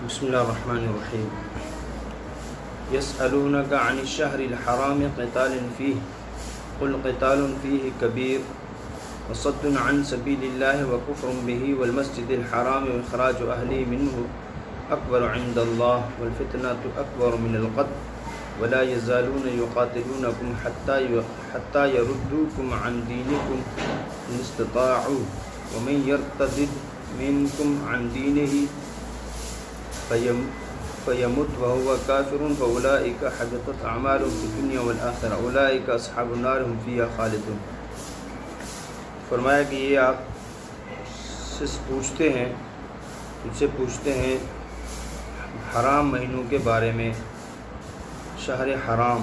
بسم اللہ الرحمن الرحیم یسألونک عن الشہر الحرام قتال فیہ قل قتال فیہ کبیر وصد عن سبیل اللہ وکفر بہ والمسجد الحرام واخراج اہلہ منہ اکبر عند اللہ والفتنۃ اکبر من القتل ولا یزالون یقاتلونکم حتی یردوکم عن دینکم ان استطاعوا ومن یرتد منکم عن دینہ فیمت وهو کافر فاولئک حبطت اعمالهم فی الدنیا والآخرہ اولئک اصحاب النار هم فیہا خالدون۔ فرمایا کہ یہ آپ سے پوچھتے ہیں حرام مہینوں کے بارے میں، شہر حرام،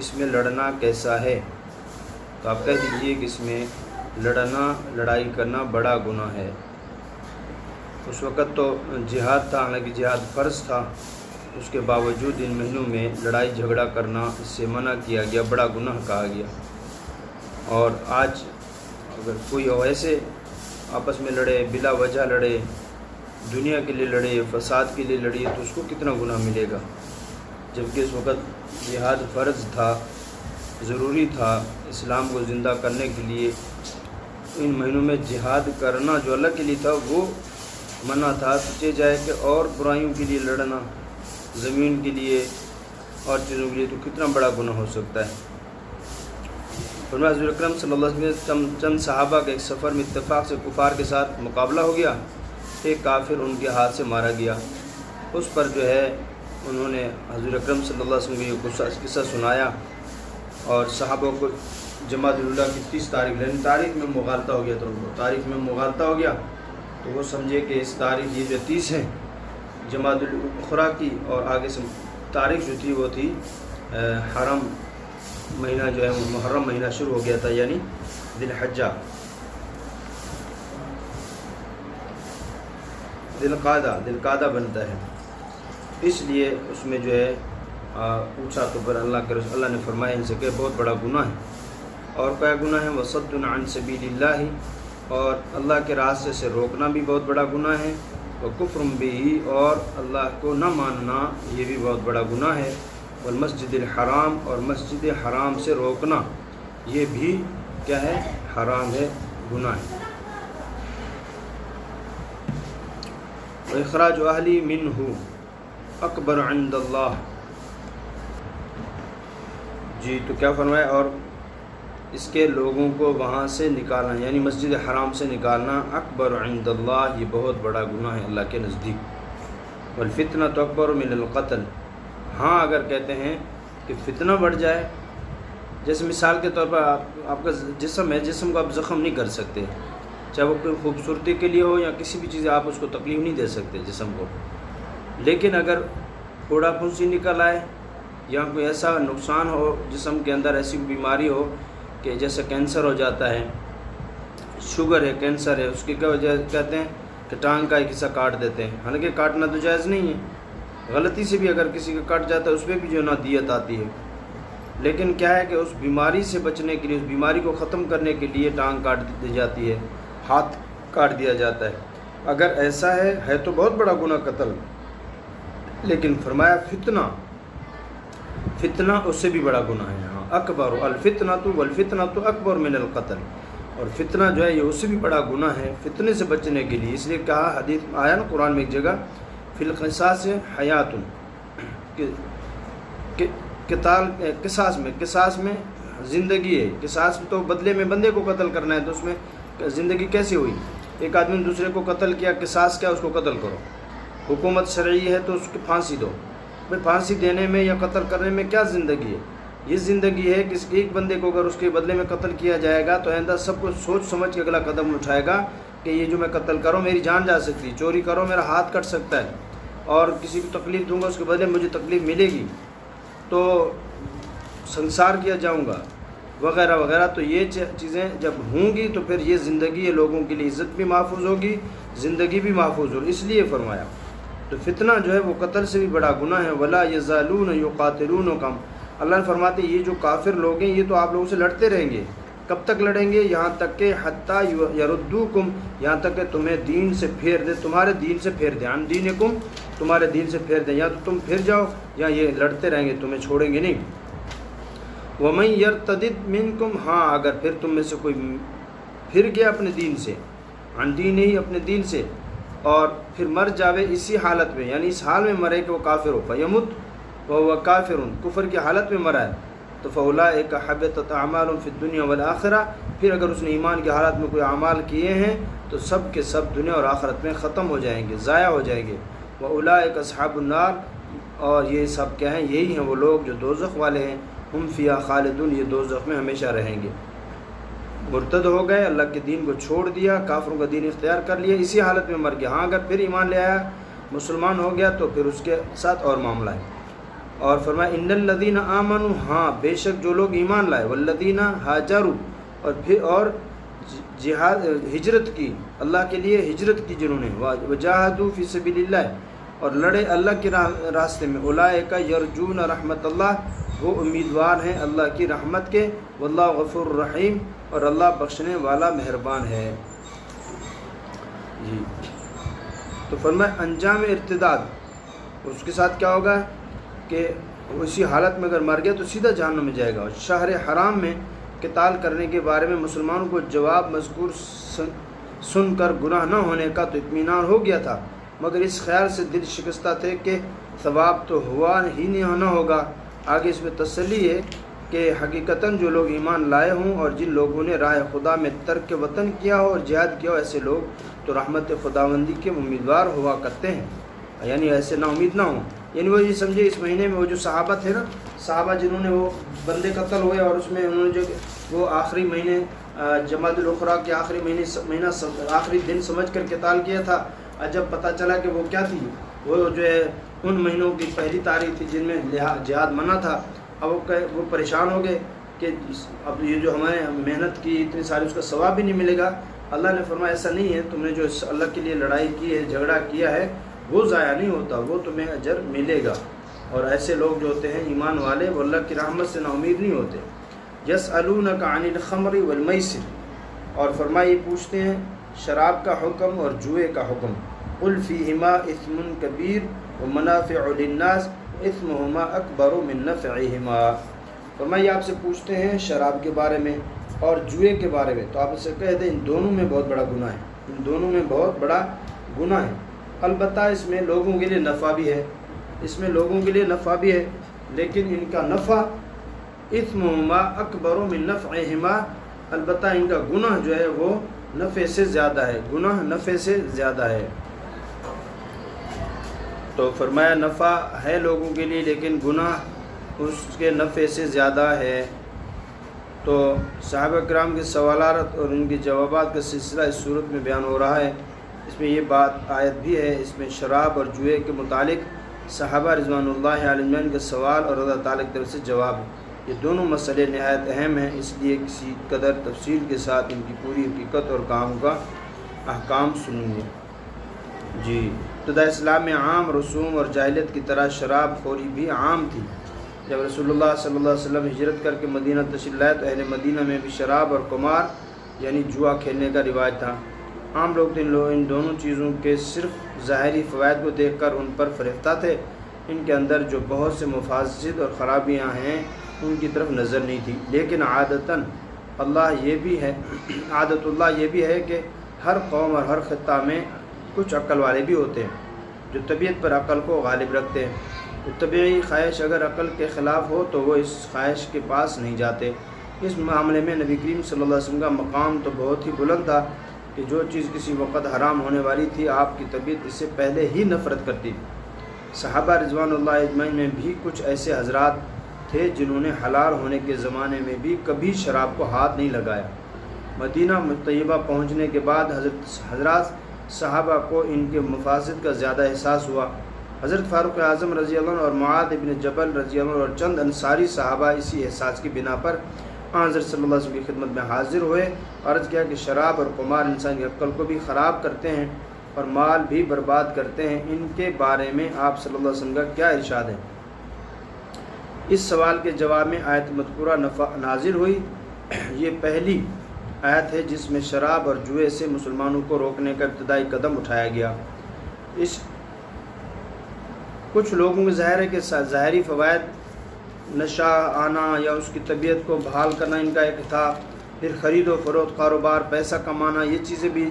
اس میں لڑنا کیسا ہے؟ تو آپ کہہ دیجئے کہ اس میں لڑائی کرنا بڑا گناہ ہے۔ اس وقت تو جہاد تھا، حالانکہ جہاد فرض تھا، اس کے باوجود ان مہینوں میں لڑائی جھگڑا کرنا اس سے منع کیا گیا، بڑا گناہ کہا گیا۔ اور آج اگر کوئی ایسے آپس میں لڑے، بلا وجہ لڑے، دنیا کے لیے لڑے، فساد کے لیے لڑے، تو اس کو کتنا گناہ ملے گا، جبکہ اس وقت جہاد فرض تھا، ضروری تھا اسلام کو زندہ کرنے کے لیے۔ ان مہینوں میں جہاد کرنا جو اللہ کے لیے تھا وہ منع تھا، سوچے جائے کہ اور برائیوں کے لیے لڑنا، زمین کے لیے اور چیزوں کے لیے، تو کتنا بڑا گناہ ہو سکتا ہے۔ فرمایا حضور اکرم صلی اللہ علیہ وسلم چند صحابہ کے ایک سفر میں اتفاق سے کفار کے ساتھ مقابلہ ہو گیا، ایک کافر ان کے ہاتھ سے مارا گیا۔ اس پر جو ہے انہوں نے حضور اکرم صلی اللہ علیہ وسلم کو یہ قصہ سنایا اور صحابہ کو جمادی الاولیٰ کی 30 تاریخ، یعنی تاریخ میں مغالطہ ہو گیا، تو وہ سمجھے کہ اس تاریخ یہ جو 30 ہے جمادی الاخری کی، اور آگے سے تاریخ جو تھی وہ تھی حرم مہینہ جو ہے محرم مہینہ شروع ہو گیا تھا، یعنی ذی الحجہ، ذی القعدہ بنتا ہے۔ اس لیے اس میں جو ہے پوچھا تو پھر اللہ نے فرمایا ان سے کہ بہت بڑا گناہ ہے۔ اور کیا گناہ ہے؟ وصد عن سبیل اللہ، اور اللہ کے راستے سے روکنا بھی بہت بڑا گناہ ہے، وکفر بہ، اور اللہ کو نہ ماننا یہ بھی بہت بڑا گناہ ہے، والمسجد الحرام، اور مسجد حرام سے روکنا یہ بھی کیا ہے؟ حرام ہے، گناہ ہے۔ واخراج اہلہ منہ اکبر عند اللہ، جی تو کیا فرمایا؟ اور اس کے لوگوں کو وہاں سے نکالنا، یعنی مسجد حرام سے نکالنا، اکبر عند اللہ، یہ بہت بڑا گناہ ہے اللہ کے نزدیک۔ والفتنۃ اکبر من القتل، ہاں اگر کہتے ہیں کہ فتنہ بڑھ جائے، جیسے مثال کے طور پر آپ کا جسم ہے، جسم کو آپ زخم نہیں کر سکتے، چاہے وہ کوئی خوبصورتی کے لیے ہو یا کسی بھی چیز، آپ اس کو تکلیف نہیں دے سکتے جسم کو، لیکن اگر پھوڑا پھنسی نکل آئے یا کوئی ایسا نقصان ہو جسم کے اندر، ایسی بیماری ہو کہ جیسے کینسر ہو جاتا ہے، شوگر ہے، کینسر ہے، اس کی کیا وجہ کہتے ہیں کہ ٹانگ کا ایک حصہ کاٹ دیتے ہیں، حالانکہ کاٹنا تو جائز نہیں ہے، غلطی سے بھی اگر کسی کا کٹ جاتا ہے اس پہ بھی جو نا دیت آتی ہے، لیکن کیا ہے کہ اس بیماری سے بچنے کے لیے، اس بیماری کو ختم کرنے کے لیے ٹانگ کاٹ دی جاتی ہے، ہاتھ کاٹ دیا جاتا ہے۔ اگر ایسا ہے تو بہت بڑا گناہ قتل، لیکن فرمایا فتنہ اس سے بھی بڑا گناہ ہے۔ ہاں اکبر الفتنۃ والفتنۃ اکبر من القتل، اور فتنہ جو ہے یہ اس سے بھی بڑا گناہ ہے، فتنے سے بچنے کے لیے، اس لیے کہا، حدیث آیا نا قرآن میں ایک جگہ، فی القصاص حیات، قصاص میں زندگی ہے، قصاص تو بدلے میں بندے کو قتل کرنا ہے، تو اس میں زندگی کیسے ہوئی؟ ایک آدمی نے دوسرے کو قتل کیا، قصاص کیا؟ اس کو قتل کرو، حکومت شرعی ہے تو اس کی پھانسی دو۔ بھائی پھانسی دینے میں یا قتل کرنے میں کیا زندگی ہے؟ یہ زندگی ہے کہ ایک بندے کو اگر اس کے بدلے میں قتل کیا جائے گا تو آئندہ سب کو سوچ سمجھ کے اگلا قدم اٹھائے گا کہ یہ جو میں قتل کروں میری جان جا سکتی، چوری کروں میرا ہاتھ کٹ سکتا ہے، اور کسی کو تکلیف دوں گا اس کے بدلے مجھے تکلیف ملے گی، تو سنسار کیا جاؤں گا وغیرہ وغیرہ۔ تو یہ چیزیں جب ہوں گی تو پھر یہ زندگی ہے، لوگوں کے لیے عزت بھی محفوظ ہوگی، زندگی بھی محفوظ ہوگی، اس لیے فرمایا۔ تو فتنہ جو ہے وہ قتل سے بھی بڑا گناہ ہے۔ ولا یزالون یقاتلونکم، اللہ نے فرماتے یہ جو کافر لوگ ہیں یہ تو آپ لوگوں سے لڑتے رہیں گے، کب تک لڑیں گے؟ یہاں تک کہ حتیٰ یردوکم، یہاں تک کہ تمہیں دین سے پھیر دے، تمہارے دین سے پھیر دے، عن دینکم، تمہارے دین سے پھیر دیں، یا تو تم پھر جاؤ یا یہ لڑتے رہیں گے، تمہیں چھوڑیں گے نہیں۔ وَمَن يَرْتَدِدْ مِنْكُمْ، ہاں اگر پھر تم میں سے کوئی پھر گیا اپنے دین سے، عن دین ہی اپنے دین سے، اور پھر مر جاوے اسی حالت میں، یعنی اس حال میں مرے کہ وہ کافر ہو، فَيَمُتْ وَهُوَ کافر، کفر کی حالت میں مرا ہے، تو فَأُولَٰئِكَ حَبِطَتْ أَعْمَالُهُمْ فِي الدُّنْيَا وَالْآخِرَةِ، پھر اگر اس نے ایمان کی حالت میں کوئی اعمال کیے ہیں تو سب کے سب دنیا اور آخرت میں ختم ہو جائیں گے، ضائع ہو جائیں گے۔ وَأُولَٰئِكَ أَصْحَابُ النَّارِ، اور یہ سب کیا ہیں؟ یہی ہیں وہ لوگ جو دوزخ والے ہیں، ہم فیہا خالدون، یہ دوزخ میں ہمیشہ رہیں گے۔ مرتد ہو گئے، اللہ کے دین کو چھوڑ دیا، کافروں کا دین اختیار کر لیا، اسی حالت میں مر گیا۔ ہاں اگر پھر ایمان لے آیا، مسلمان ہو گیا، تو پھر اس کے ساتھ اور معاملہ ہے۔ اور فرمایا ان الذین آمنوا، ہاں بے شک جو لوگ ایمان لائے، والذین ہاجروا، اور پھر اور جہاد ہجرت کی، اللہ کے لیے ہجرت کی جنہوں نے، وجاہدوا فی سبیل اللہ، اور لڑے اللہ کے راستے میں، اولئک یرجون رحمت اللہ، وہ امیدوار ہیں اللہ کی رحمت کے، واللہ غفور الرحیم، اور اللہ بخشنے والا مہربان ہے۔ جی تو فرمایا انجام ارتداد، اس کے ساتھ کیا ہوگا کہ اسی حالت میں اگر مر گیا تو سیدھا جہنم میں جائے گا۔ شہر حرام میں قتال کرنے کے بارے میں مسلمانوں کو جواب مذکور سن کر گناہ نہ ہونے کا تو اطمینان ہو گیا تھا، مگر اس خیال سے دل شکستہ تھے کہ ثواب تو ہوا ہی نہ ہوگا۔ آگے اس میں تسلی ہے کہ حقیقتاً جو لوگ ایمان لائے ہوں اور جن لوگوں نے راہ خدا میں ترک وطن کیا ہو اور جہاد کیا ہو، ایسے لوگ تو رحمت خداوندی کے امیدوار ہوا کرتے ہیں، یعنی ایسے نا امید نہ ہوں۔ یعنی وہ یہ سمجھے اس مہینے میں وہ جو صحابہ تھے نا، صحابہ جنہوں نے وہ بندے قتل ہوئے اور اس میں انہوں نے جو وہ آخری مہینے جمادی الاخری کے آخری مہینہ آخری دن سمجھ کر قتال کیا تھا، جب پتہ چلا کہ وہ کیا تھی، وہ جو ہے ان مہینوں کی پہلی تاریخ تھی جن میں جہاد منع تھا، اب وہ پریشان ہو گئے کہ اب یہ جو ہمارے محنت کی اتنی ساری اس کا ثواب بھی نہیں ملے گا۔ اللہ نے فرمایا ایسا نہیں ہے، تم نے جو اللہ کے لیے لڑائی کی ہے، جھگڑا کیا ہے، وہ ضائع نہیں ہوتا، وہ تمہیں اجر ملے گا۔ اور ایسے لوگ جو ہوتے ہیں ایمان والے، وہ اللہ کی رحمت سے نا امید نہیں ہوتے۔ یسألونک عن الخمر والمیسر، اور فرمائے پوچھتے ہیں شراب کا حکم اور جوئے کا حکم، قل فیہما اثم کبیر ومنافع للناس اثمہما اکبر من نفعہما، فرمائے آپ سے پوچھتے ہیں شراب کے بارے میں اور جوئے کے بارے میں، تو آپ اسے کہہ دیں ان دونوں میں بہت بڑا گناہ ہے، ان دونوں میں بہت بڑا گناہ ہے۔ البتہ اس میں لوگوں کے لیے نفع بھی ہے، اس میں لوگوں کے لیے نفع بھی ہے، لیکن ان کا نفع اثمہما اکبر من نفعہما، البتہ ان کا گناہ جو ہے وہ نفع سے زیادہ ہے، گناہ نفع سے زیادہ ہے۔ تو فرمایا نفع ہے لوگوں کے لیے لیکن گناہ اس کے نفع سے زیادہ ہے۔ تو صحابہ کرام کے سوالات اور ان کے جوابات کا سلسلہ اس صورت میں بیان ہو رہا ہے۔ اس میں یہ بات آیت بھی ہے، اس میں شراب اور جوئے کے متعلق صحابہ رضوان اللہ علیہم کے سوال اور اللہ تعالیٰ کی طرف سے جواب، یہ دونوں مسئلے نہایت اہم ہیں، اس لیے کسی قدر تفصیل کے ساتھ ان کی پوری حقیقت اور کام کا احکام سنیں گے۔ جی ابتدا اسلام میں عام رسوم اور جاہلیت کی طرح شراب خوری بھی عام تھی۔ جب رسول اللہ صلی اللہ علیہ وسلم ہجرت کر کے مدینہ تشریف لائے تو اہل مدینہ میں بھی شراب اور قمار یعنی جوا کھیلنے کا رواج تھا۔ عام لوگ ان دونوں چیزوں کے صرف ظاہری فوائد کو دیکھ کر ان پر فریفتہ تھے، ان کے اندر جو بہت سے مفاسد اور خرابیاں ہیں ان کی طرف نظر نہیں تھی۔ لیکن عادت اللہ یہ بھی ہے کہ ہر قوم اور ہر خطہ میں کچھ عقل والے بھی ہوتے ہیں جو طبیعت پر عقل کو غالب رکھتے ہیں۔ تو طبعی خواہش اگر عقل کے خلاف ہو تو وہ اس خواہش کے پاس نہیں جاتے۔ اس معاملے میں نبی کریم صلی اللہ علیہ وسلم کا مقام تو بہت ہی بلند تھا کہ جو چیز کسی وقت حرام ہونے والی تھی آپ کی طبیعت اس سے پہلے ہی نفرت کرتی۔ صحابہ رضوان اللہ اجمعین میں بھی کچھ ایسے حضرات تھے جنہوں نے حلال ہونے کے زمانے میں بھی کبھی شراب کو ہاتھ نہیں لگایا۔ مدینہ طیبہ پہنچنے کے بعد حضرات صحابہ کو ان کے مفاسد کا زیادہ احساس ہوا۔ حضرت فاروق اعظم رضی اللہ عنہ اور معاذ ابن جبل رضی اللہ عنہ اور چند انصاری صحابہ اسی احساس کی بنا پر حضرت صلی اللہ علیہ وسلم کی خدمت میں حاضر ہوئے، عرض کیا کہ شراب اور قمار انسان کی عقل کو بھی خراب کرتے ہیں اور مال بھی برباد کرتے ہیں، ان کے بارے میں آپ صلی اللہ علیہ وسلم کا کیا ارشاد ہے؟ اس سوال کے جواب میں آیت مذکورہ نازل ہوئی۔ یہ پہلی آیت ہے جس میں شراب اور جوئے سے مسلمانوں کو روکنے کا ابتدائی قدم اٹھایا گیا۔ کچھ لوگوں کے ظاہر ہے کہ ظاہری فوائد، نشہ آنا یا اس کی طبیعت کو بحال کرنا ان کا ایک تھا، پھر خرید و فروخت، کاروبار، پیسہ کمانا، یہ چیزیں بھی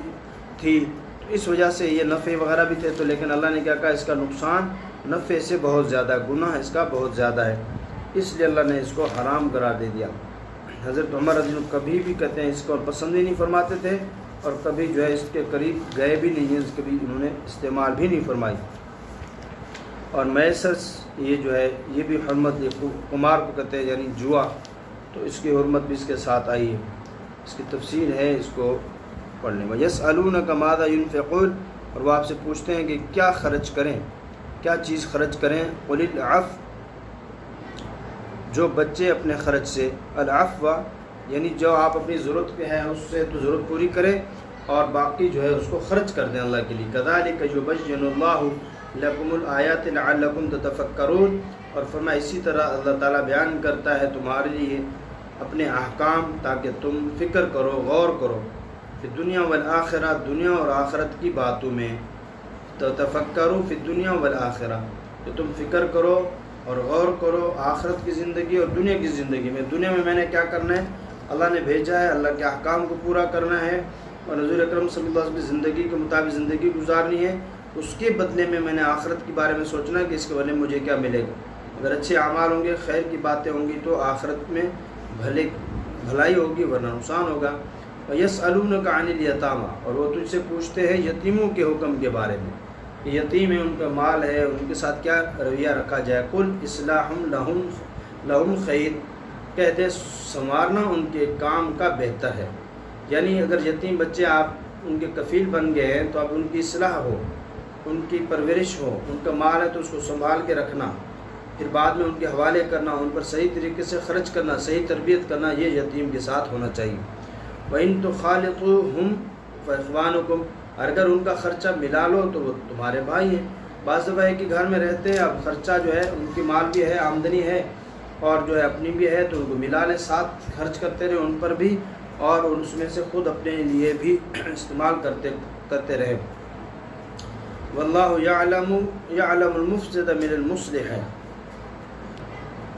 تھی، تو اس وجہ سے یہ نفع وغیرہ بھی تھے، تو لیکن اللہ نے کیا کہا اس کا نقصان نفع سے بہت زیادہ ہے، گناہ اس کا بہت زیادہ ہے، اس لیے اللہ نے اس کو حرام قرار دے دیا۔ حضرت عمر رضی اللہ کبھی بھی کہتے ہیں اس کو پسند ہی نہیں فرماتے تھے، اور کبھی جو ہے اس کے قریب گئے بھی نہیں ہیں، کبھی انہوں نے استعمال بھی نہیں فرمائی۔ اور میسر یہ جو ہے یہ بھی حرمت، یہ قمار کو کہتے ہیں یعنی جوا، تو اس کی حرمت بھی اس کے ساتھ آئی ہے، اس کی تفصیل ہے، اس کو پڑھنے میں۔ یسألونک ماذا ينفقون، اور وہ آپ سے پوچھتے ہیں کہ کیا خرچ کریں، کیا چیز خرچ کریں۔ قل العفو، جو بچے اپنے خرچ سے، العفو یعنی جو آپ اپنی ضرورت پہ ہیں اس سے تو ضرورت پوری کریں، اور باقی جو ہے اس کو خرچ کر دیں اللہ کے لیے۔ کذالک یبین اللہ لکم الآیات لعلکم تتفکرون، اور فرمایا اسی طرح اللہ تعالیٰ بیان کرتا ہے تمہارے لیے اپنے احکام تاکہ تم فکر کرو، غور کرو، فی الدنیا والآخرہ، دنیا اور آخرت کی باتوں میں، تتفکروا فی الدنیا والآخرہ، کہ تم فکر کرو اور غور کرو آخرت کی زندگی اور دنیا کی زندگی میں۔ دنیا میں نے کیا کرنا ہے، اللہ نے بھیجا ہے، اللہ کے احکام کو پورا کرنا ہے، اور حضور اکرم صلی اللہ علیہ وسلم کی زندگی کے مطابق زندگی گزارنی ہے، اس کے بدلے میں نے آخرت کے بارے میں سوچنا ہے کہ اس کے بدلے میں مجھے کیا ملے گا۔ اگر اچھے اعمال ہوں گے، خیر کی باتیں ہوں گی تو آخرت میں بھلائی ہوگی، ورنہ نقصان ہوگا۔ وَيَسْأَلُونَكَ عَنِ الْيَتَامَى، اور وہ تجھ سے پوچھتے ہیں یتیموں کے حکم کے بارے میں، کہ یتیم ہے، ان کا مال ہے، ان کے ساتھ کیا رویہ رکھا جائے۔ قُلْ إِصْلَاحٌ لَهُمْ خَيْرٌ، کہہ دے سنوارنا ان کے کام کا بہتر ہے، یعنی اگر یتیم بچے آپ ان کے کفیل بن گئے ہیں تو اب ان کی اصلاح ہو، ان کی پرورش ہو، ان کا مال ہے تو اس کو سنبھال کے رکھنا، پھر بعد میں ان کے حوالے کرنا، ان پر صحیح طریقے سے خرچ کرنا، صحیح تربیت کرنا، یہ یتیم کے ساتھ ہونا چاہیے۔ وَإِن تُخَالِطُوهُمْ فَإِخْوَانُكُمْ، اگر ان کا خرچہ ملا لو تو وہ تمہارے بھائی ہیں۔ بعض دفعہ ایک ہی گھر میں رہتے ہیں، اب خرچہ جو ہے ان کی مال بھی ہے، آمدنی ہے، اور جو ہے اپنی بھی ہے، تو ان کو ملا لیں، ساتھ خرچ کرتے رہے ان پر بھی، اور اس میں سے خود اپنے لیے بھی استعمال کرتے رہے۔ واللہ یعلم المفسد من المصلح،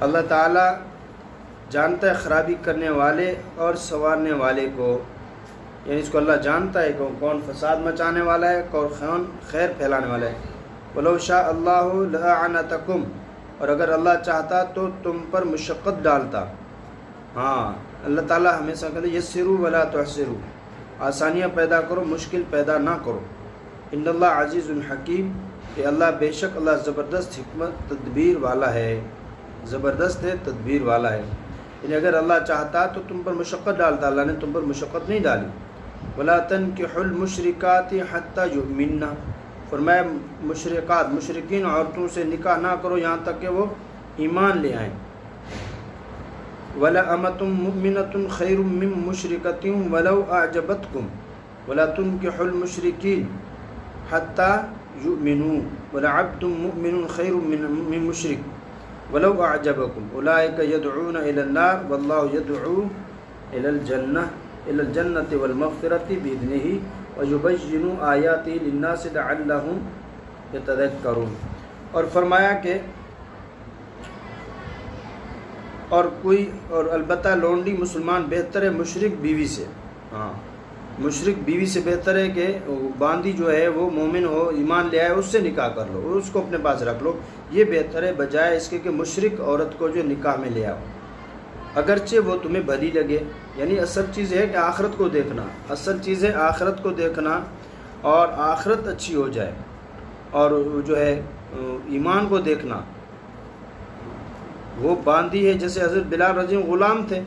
اللہ تعالیٰ جانتا ہے خرابی کرنے والے اور سنوارنے والے کو، یعنی اس کو اللہ جانتا ہے کہ کون فساد مچانے والا ہے، کون خیر پھیلانے والا ہے۔ وَلَوْ شَاءَ اللَّهُ لَأَعْنَتَكُمْ، اور اگر اللہ چاہتا تو تم پر مشقت ڈالتا۔ ہاں، اللہ تعالیٰ ہمیشہ کہتے ہیں یسروا ولا تعسروا، آسانیاں پیدا کرو، مشکل پیدا نہ کرو۔ ان اللہ عزیز الحکیم، کہ اللہ بے شک اللہ زبردست حکمت تدبیر والا ہے، زبردست ہے، تدبیر والا ہے۔ یعنی اگر اللہ چاہتا تو تم پر مشقت ڈالتا، اللہ نے تم پر مشقت نہیں ڈالی۔ وَلَا تَنْكِحُوا الْمُشْرِكَاتِ حَتَّى يُؤْمِنَّ، فرمایا مشرکات، مشرکین عورتوں سے نکاح نہ کرو یہاں تک کہ وہ ایمان لے آئیں۔ وَلَأَمَةٌ مُؤْمِنَةٌ خَيْرٌ مِّن مُشْرِكَةٍ وَلَوْ أَعْجَبَتْكُمْ وَلَا تُنْكِحُوا الْمُشْرِكِينَ حَتَّى يُؤْمِنُوا وَلَعَبْدٌ مُؤْمِنٌ خَيْرٌ مِّن مُشْرِكٍ وَلَوْ أَعْجَبَكُمْ أُولَٰئِكَ يَدْعُونَ إِلَى النَّارِ وَاللَّهُ يَدْعُو إِلَى الْجَنَّةِ وَالْمَغْفِرَةِ بِإِذْنِهِ وَيُبَيِّنُ آيَاتِهِ لِلنَّاسِ لَعَلَّهُمْ يَتَذَكَّرُونَ، اور فرمایا کہ اور البتہ لونڈی مسلمان بہتر ہے مشرک بیوی سے۔ ہاں، مشرک بیوی سے بہتر ہے کہ باندی جو ہے وہ مومن ہو، ایمان لے آئے، اس سے نکاح کر لو اور اس کو اپنے پاس رکھ لو، یہ بہتر ہے بجائے اس کے کہ مشرک عورت کو جو نکاح میں لے آؤ، اگرچہ وہ تمہیں بھلی لگے۔ یعنی اصل چیز ہے کہ آخرت کو دیکھنا، اصل چیز ہے آخرت کو دیکھنا، اور آخرت اچھی ہو جائے، اور جو ہے ایمان کو دیکھنا۔ وہ باندی ہے، جیسے حضرت بلال رضی اللہ غلام تھے،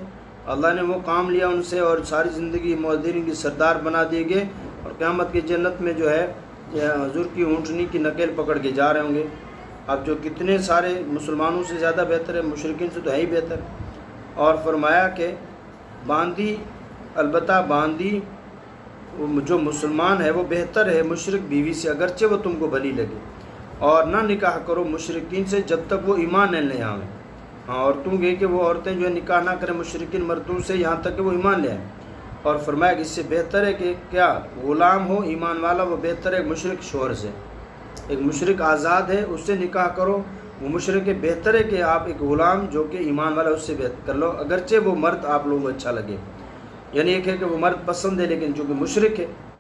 اللہ نے وہ کام لیا ان سے، اور ساری زندگی مؤذنین کی سردار بنا دیے گئے، اور قیامت کی جنت میں جو ہے حضور کی اونٹنی کی نکیل پکڑ کے جا رہے ہوں گے۔ اب جو کتنے سارے مسلمانوں سے زیادہ بہتر ہے، مشرکین سے تو ہے ہی بہتر۔ اور فرمایا کہ باندی، البتہ باندی جو مسلمان ہے وہ بہتر ہے مشرک بیوی سے، اگرچہ وہ تم کو بھلی لگے، اور نہ نکاح کرو مشرکین سے جب تک وہ ایمان نہ لے آئیں۔ ہاں، عورتوں کے کہ وہ عورتیں جو ہے نکاح نہ کریں مشرکین مردوں سے یہاں تک کہ وہ ایمان لے آئیں۔ اور فرمایا کہ اس سے بہتر ہے کہ کیا غلام ہو ایمان والا، وہ بہتر ہے مشرک شوہر سے۔ ایک مشرک آزاد ہے اس سے نکاح کرو، وہ مشرک بہتر ہے کہ آپ ایک غلام جو کہ ایمان والا اس سے کر لو، اگرچہ وہ مرد آپ لوگوں کو اچھا لگے، یعنی ایک ہے کہ وہ مرد پسند ہے لیکن چونکہ مشرک ہے